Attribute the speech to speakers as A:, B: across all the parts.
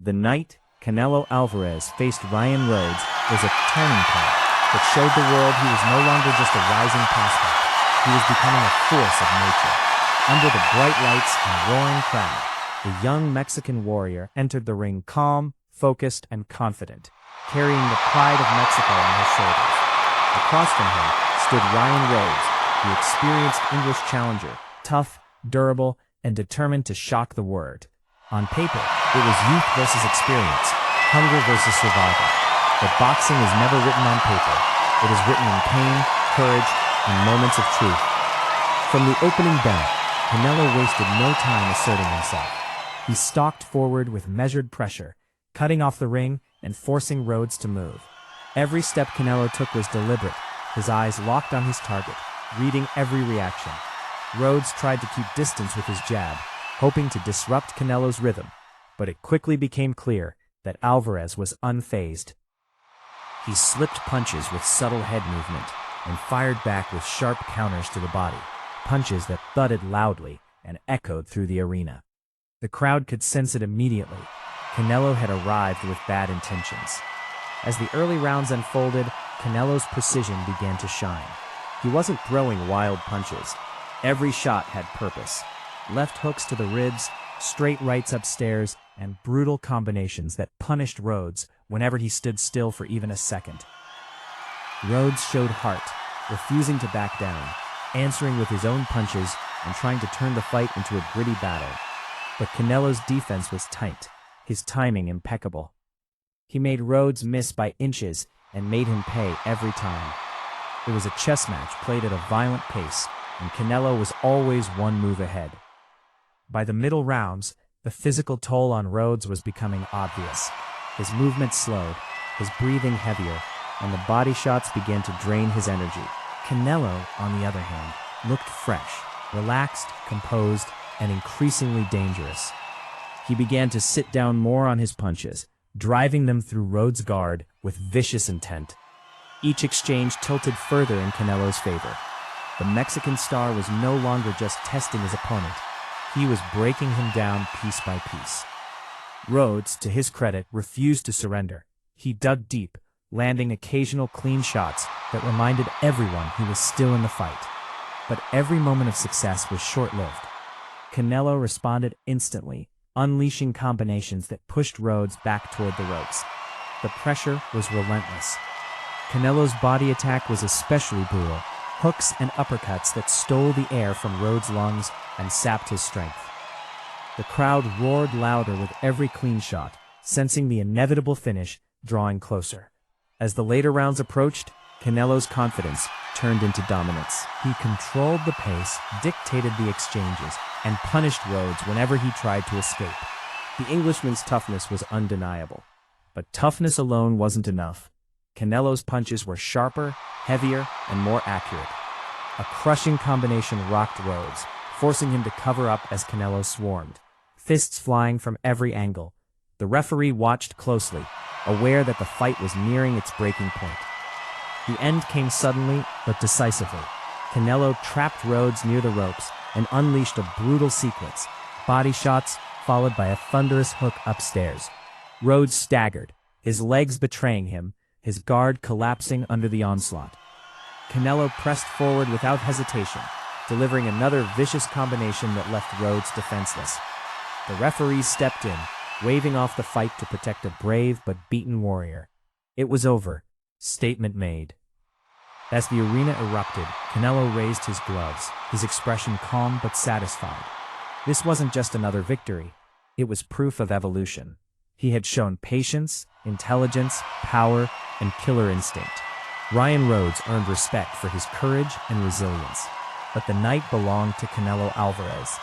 A: The night Canelo Álvarez faced Ryan Rhodes was a turning point that showed the world he was no longer just a rising prospect. He was becoming a force of nature. Under the bright lights and roaring crowd, the young Mexican warrior entered the ring calm, focused, and confident, carrying the pride of Mexico on his shoulders. Across from him stood Ryan Rhodes, the experienced English challenger, tough, durable, and determined to shock the world. On paper, it was youth versus experience, hunger versus survival. But boxing is never written on paper. It is written in pain, courage, and moments of truth. From the opening bell, Canelo wasted no time asserting himself. He stalked forward with measured pressure, cutting off the ring and forcing Rhodes to move. Every step Canelo took was deliberate, his eyes locked on his target, reading every reaction. Rhodes tried to keep distance with his jab, hoping to disrupt Canelo's rhythm, but it quickly became clear that Álvarez was unfazed. He slipped punches with subtle head movement and fired back with sharp counters to the body, punches that thudded loudly and echoed through the arena. The crowd could sense it immediately. Canelo had arrived with bad intentions. As the early rounds unfolded, Canelo's precision began to shine. He wasn't throwing wild punches. Every shot had purpose. Left hooks to the ribs, straight rights upstairs, and brutal combinations that punished Rhodes whenever he stood still for even a second. Rhodes showed heart, refusing to back down, answering with his own punches and trying to turn the fight into a gritty battle. But Canelo's defense was tight, his timing impeccable. He made Rhodes miss by inches and made him pay every time. It was a chess match played at a violent pace, and Canelo was always one move ahead. By the middle rounds, the physical toll on Rhodes was becoming obvious. His movement slowed, his breathing heavier, and the body shots began to drain his energy. Canelo, on the other hand, looked fresh, relaxed, composed, and increasingly dangerous. He began to sit down more on his punches, driving them through Rhodes' guard with vicious intent. Each exchange tilted further in Canelo's favor. The Mexican star was no longer just testing his opponent. He was breaking him down piece by piece. Rhodes, to his credit, refused to surrender. He dug deep, landing occasional clean shots that reminded everyone he was still in the fight. But every moment of success was short-lived. Canelo responded instantly, unleashing combinations that pushed Rhodes back toward the ropes. The pressure was relentless. Canelo's body attack was especially brutal, hooks and uppercuts that stole the air from Rhodes' lungs and sapped his strength. The crowd roared louder with every clean shot, sensing the inevitable finish drawing closer. As the later rounds approached, Canelo's confidence turned into dominance. He controlled the pace, dictated the exchanges, and punished Rhodes whenever he tried to escape. The Englishman's toughness was undeniable. But toughness alone wasn't enough. Canelo's punches were sharper, heavier, and more accurate. A crushing combination rocked Rhodes, forcing him to cover up as Canelo swarmed, fists flying from every angle. The referee watched closely, aware that the fight was nearing its breaking point. The end came suddenly, but decisively. Canelo trapped Rhodes near the ropes and unleashed a brutal sequence, body shots followed by a thunderous hook upstairs. Rhodes staggered, his legs betraying him, his guard collapsing under the onslaught. Canelo pressed forward without hesitation, delivering another vicious combination that left Rhodes defenseless. The referees stepped in, waving off the fight to protect a brave but beaten warrior. It was over. Statement made. As the arena erupted, Canelo raised his gloves, his expression calm but satisfied. This wasn't just another victory. It was proof of evolution. He had shown patience, intelligence, power, and killer instinct. Ryan Rhodes earned respect for his courage and resilience. But the night belonged to Canelo Álvarez.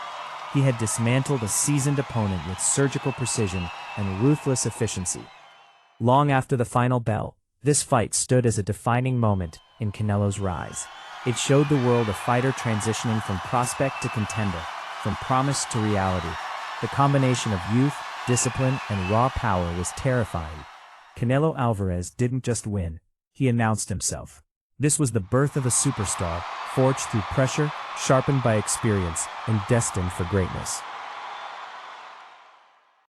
A: He had dismantled a seasoned opponent with surgical precision and ruthless efficiency. Long after the final bell, this fight stood as a defining moment in Canelo's rise. It showed the world a fighter transitioning from prospect to contender, from promise to reality. The combination of youth, discipline, and raw power was terrifying. Canelo Álvarez didn't just win, he announced himself. This was the birth of a superstar, forged through pressure, sharpened by experience, and destined for greatness.